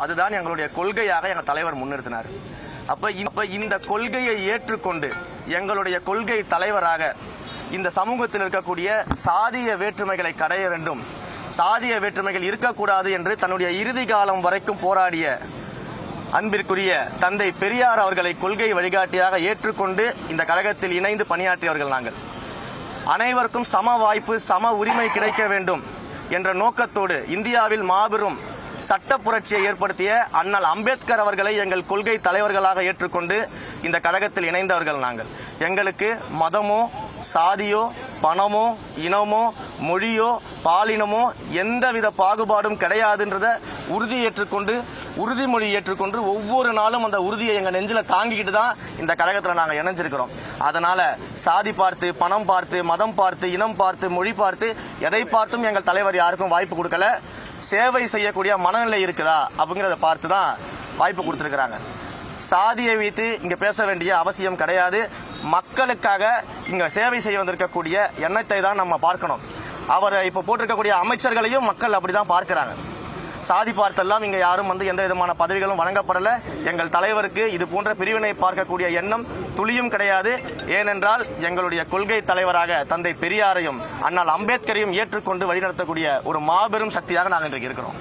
அதுதான் எங்களுடைய கொள்கையாக எங்கள் தலைவர் முன்னிறுத்தினார். அப்ப இந்த கொள்கையை ஏற்றுக்கொண்டு எங்களுடைய கொள்கை தலைவராக இந்த சமூகத்தில் இருக்கக்கூடிய சாதிய வேற்றுமைகளை கடைய வேண்டும், சாதிய வேற்றுமைகள் இருக்கக்கூடாது என்று தன்னுடைய இறுதி காலம் வரைக்கும் போராடிய அன்பிற்குரிய தந்தை பெரியார் அவர்களை கொள்கை வழிகாட்டியாக ஏற்றுக்கொண்டு இந்த கழகத்தில் இணைந்து பணியாற்றியவர்கள் நாங்கள். அனைவருக்கும் சம வாய்ப்பு, சம உரிமை கிடைக்க வேண்டும் என்ற நோக்கத்தோடு இந்தியாவில் மாபெரும் சட்ட புரட்சியை ஏற்படுத்திய அண்ணல் அம்பேத்கர் அவர்களை எங்கள் கொள்கை தலைவர்களாக ஏற்றுக்கொண்டு இந்த கழகத்தில் இணைந்தவர்கள் நாங்கள். எங்களுக்கு மதமோ, சாதியோ, பணமோ, இனமோ, மொழியோ, பாலினமோ எந்தவித பாகுபாடும் கிடையாதுன்றத உறுதிமொழி ஏற்றுக்கொண்டு ஒவ்வொரு நாளும் அந்த உறுதியை எங்கள் நெஞ்சில் தாங்கிக்கிட்டு தான் இந்த கழகத்தில் நாங்கள் இணைஞ்சிருக்கிறோம். அதனால சாதி பார்த்து, பணம் பார்த்து, மதம் பார்த்து, இனம் பார்த்து, மொழி பார்த்து, எதை பார்த்தும் எங்கள் தலைவர் யாருக்கும் வாய்ப்பு கொடுக்கல. சேவை செய்யக்கூடிய மனநிலை இருக்குதா அப்படிங்கிறத பார்த்து தான் வாய்ப்பு கொடுத்துருக்குறாங்க. சாதியை வைத்து இங்க பேச வேண்டிய அவசியம் கிடையாது. மக்களுக்காக இங்க சேவை செய்ய வந்திருக்கக்கூடிய எண்ணத்தை தான் நம்ம பார்க்கணும். அவரை இப்ப போட்டிருக்கக்கூடிய அமைச்சர்களையும் மக்கள் அப்படிதான் பார்க்கிறாங்க. சாதி பார்த்தெல்லாம் இங்க யாரும் எந்த விதமான பதவிகளும் வழங்கப்படல. எங்கள் தலைவருக்கு இது போன்ற பிரிவினை பார்க்கக்கூடிய எண்ணம் துளியும் கிடையாது. ஏனென்றால் எங்களுடைய கொள்கை தலைவராக தந்தை பெரியாரையும் அண்ணல் அம்பேத்கரையும் ஏற்றுக்கொண்டு வழிநடத்தக்கூடிய ஒரு மாபெரும் சக்தியாக நாங்கள் இன்றைக்கு இருக்கிறோம்.